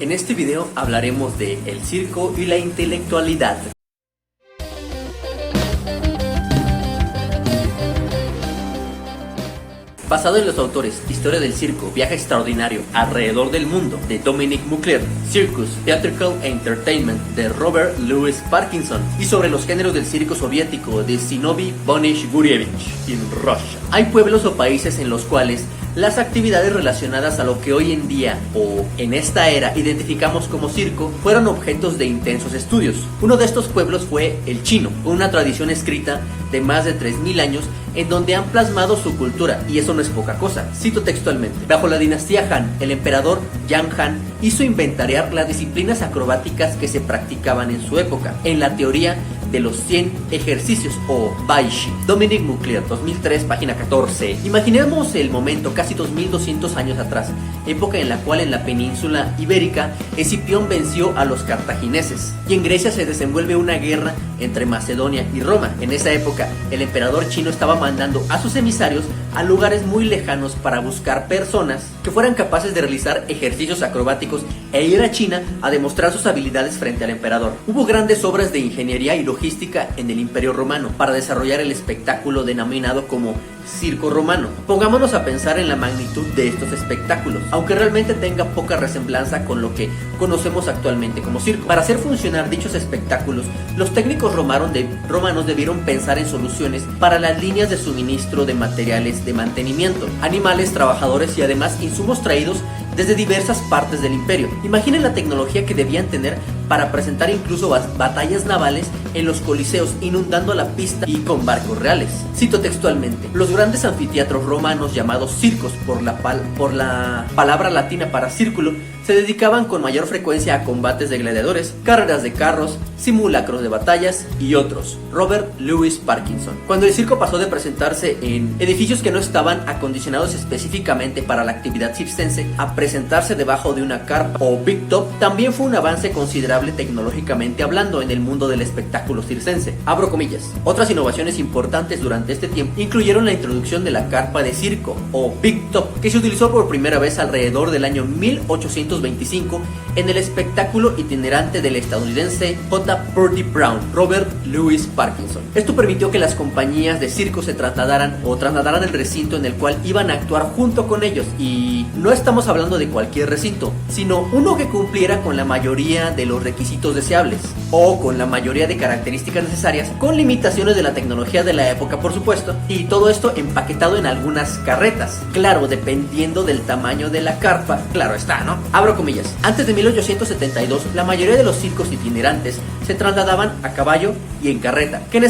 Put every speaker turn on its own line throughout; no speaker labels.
En este video hablaremos de el circo y la intelectualidad. Basado en los autores Historia del Circo, Viaje Extraordinario alrededor del mundo de Dominique Mouclair, Circus, Theatrical Entertainment de Robert Louis Parkinson y sobre los géneros del circo soviético de Zinovy Bonish-Gurevich en Rusia. Hay pueblos o países en los cuales las actividades relacionadas a lo que hoy en día o en esta era identificamos como circo fueron objetos de intensos estudios. Uno de estos pueblos fue el chino, una tradición escrita de más de 3000 años en donde han plasmado su cultura, y eso no es poca cosa. Cito textualmente: bajo la dinastía Han, el emperador Yang Han hizo inventariar las disciplinas acrobáticas que se practicaban en su época, en la teoría de los 100 ejercicios o Baishi. Dominique Mouclair, 2003, página 14. Imaginemos el momento casi 2200 años atrás, época en la cual en la península ibérica Escipión venció a los cartagineses y en Grecia se desenvuelve una guerra entre Macedonia y Roma. En esa época el emperador chino estaba mandando a sus emisarios a lugares muy lejanos para buscar personas que fueran capaces de realizar ejercicios acrobáticos e ir a China a demostrar sus habilidades frente al emperador. Hubo grandes obras de ingeniería y logística en el Imperio Romano para desarrollar el espectáculo denominado como circo romano. Pongámonos a pensar en la magnitud de estos espectáculos, aunque realmente tenga poca resemblanza con lo que conocemos actualmente como circo. Para hacer funcionar dichos espectáculos, los técnicos romanos debieron pensar en soluciones para las líneas de suministro de materiales de mantenimiento, animales, trabajadores y además insumos traídos desde diversas partes del imperio. Imaginen la tecnología que debían tener para presentar incluso batallas navales en los coliseos, inundando la pista y con barcos reales. Cito textualmente: los grandes anfiteatros romanos llamados circos por la palabra latina para círculo se dedicaban con mayor frecuencia a combates de gladiadores, carreras de carros, simulacros de batallas y otros. Robert Louis Parkinson. Cuando el circo pasó de presentarse en edificios que no estaban acondicionados específicamente para la actividad circense a presentarse debajo de una carpa o big top, también fue un avance considerable tecnológicamente hablando en el mundo del espectáculo circense. Abro comillas. Otras innovaciones importantes durante este tiempo incluyeron la introducción de la carpa de circo o big top, que se utilizó por primera vez alrededor del año 1825 en el espectáculo itinerante del estadounidense J. Purdy Brown, Robert Louis Parkinson. Esto permitió que las compañías de circo se trasladaran el recinto en el cual iban a actuar junto con ellos, y no estamos hablando de cualquier recinto, sino uno que cumpliera con la mayoría de los requisitos deseables o con la mayoría de características necesarias, con limitaciones de la tecnología de la época, por supuesto, y todo esto empaquetado en algunas carretas, claro, dependiendo del tamaño de la carpa, claro está, ¿no? Abro comillas. Antes de 1872, la mayoría de los circos itinerantes se trasladaban a caballo y en carreta, que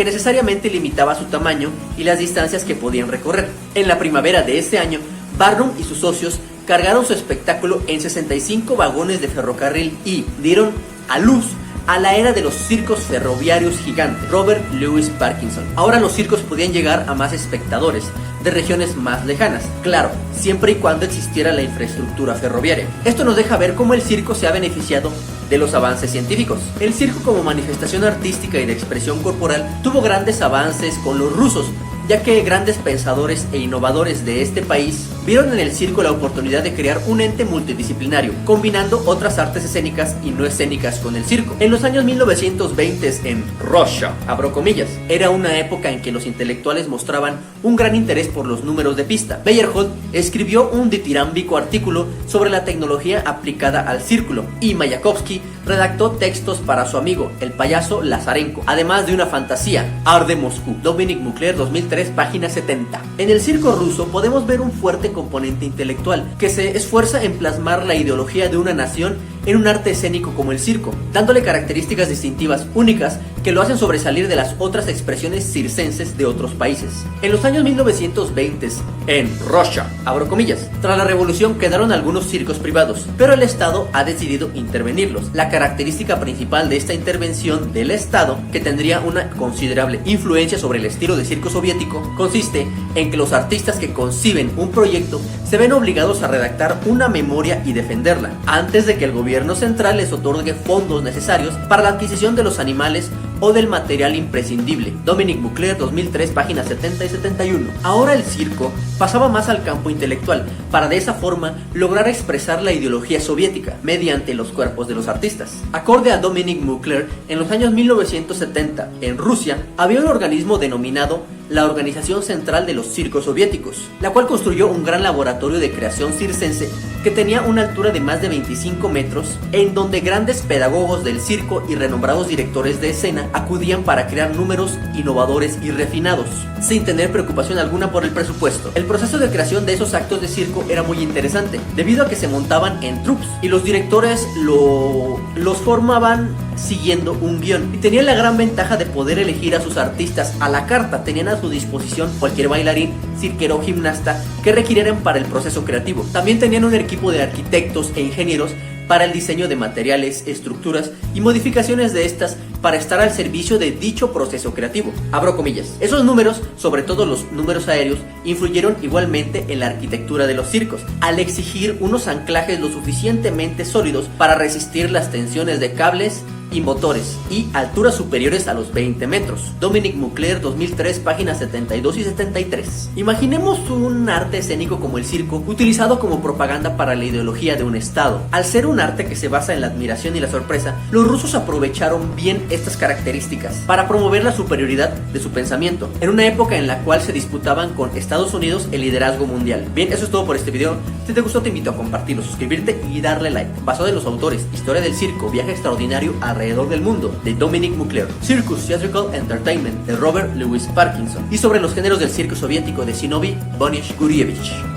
necesariamente limitaba su tamaño y las distancias que podían recorrer. En la primavera de ese año, Barnum y sus socios cargaron su espectáculo en 65 vagones de ferrocarril y dieron a luz a la era de los circos ferroviarios gigantes. Robert Louis Parkinson. Ahora los circos podían llegar a más espectadores de regiones más lejanas, claro, siempre y cuando existiera la infraestructura ferroviaria. Esto nos deja ver cómo el circo se ha beneficiado de los avances científicos. El circo, como manifestación artística y de expresión corporal, tuvo grandes avances con los rusos, ya que grandes pensadores e innovadores de este país vieron en el circo la oportunidad de crear un ente multidisciplinario, combinando otras artes escénicas y no escénicas con el circo. En los años 1920 en Rusia, abro comillas, era una época en que los intelectuales mostraban un gran interés por los números de pista. Meyerhold escribió un ditirámbico artículo sobre la tecnología aplicada al círculo, y Mayakovsky redactó textos para su amigo, el payaso Lazarenko, además de una fantasía, Art de Moscú. Dominique Mouclair, 2003, página 70. En el circo ruso podemos ver un fuerte componente intelectual que se esfuerza en plasmar la ideología de una nación en un arte escénico como el circo, dándole características distintivas únicas que lo hacen sobresalir de las otras expresiones circenses de otros países. En los años 1920 en Rusia, abro comillas, tras la revolución quedaron algunos circos privados, pero el Estado ha decidido intervenirlos. La característica principal de esta intervención del Estado, que tendría una considerable influencia sobre el estilo de circo soviético, consiste en que los artistas que conciben un proyecto se ven obligados a redactar una memoria y defenderla, antes de que el gobierno central les otorgue fondos necesarios para la adquisición de los animales o del material imprescindible. Dominic Mugler, 2003, páginas 70 y 71. Ahora el circo pasaba más al campo intelectual, para de esa forma lograr expresar la ideología soviética mediante los cuerpos de los artistas. Acorde a Dominic Mugler, en los años 1970, en Rusia, había un organismo denominado la Organización Central de los Circos Soviéticos, la cual construyó un gran laboratorio de creación circense que tenía una altura de más de 25 metros, en donde grandes pedagogos del circo y renombrados directores de escena acudían para crear números innovadores y refinados, sin tener preocupación alguna por el presupuesto. El proceso de creación de esos actos de circo era muy interesante, debido a que se montaban en troupes y los directores los formaban siguiendo un guión, y tenían la gran ventaja de poder elegir a sus artistas a la carta. Tenían a su disposición cualquier bailarín, cirquero o gimnasta que requirieran para el proceso creativo. También tenían un equipo de arquitectos e ingenieros para el diseño de materiales, estructuras y modificaciones de estas para estar al servicio de dicho proceso creativo. Abro comillas. Esos números, sobre todo los números aéreos, influyeron igualmente en la arquitectura de los circos, al exigir unos anclajes lo suficientemente sólidos para resistir las tensiones de cables y motores, y alturas superiores a los 20 metros. Dominic Mugler, 2003, páginas 72 y 73. Imaginemos un arte escénico como el circo, utilizado como propaganda para la ideología de un estado. Al ser un arte que se basa en la admiración y la sorpresa, los rusos aprovecharon bien estas características para promover la superioridad de su pensamiento, en una época en la cual se disputaban con Estados Unidos el liderazgo mundial. Bien, eso es todo por este video. Si te gustó, te invito a compartirlo, suscribirte y darle like. Basado en los autores Historia del circo, viaje extraordinario alrededor del mundo, de Dominic Mugler, Circus Theatrical Entertainment, de Robert Louis Parkinson, y sobre los géneros del circo soviético, de Zinovy Bonich Gurievich.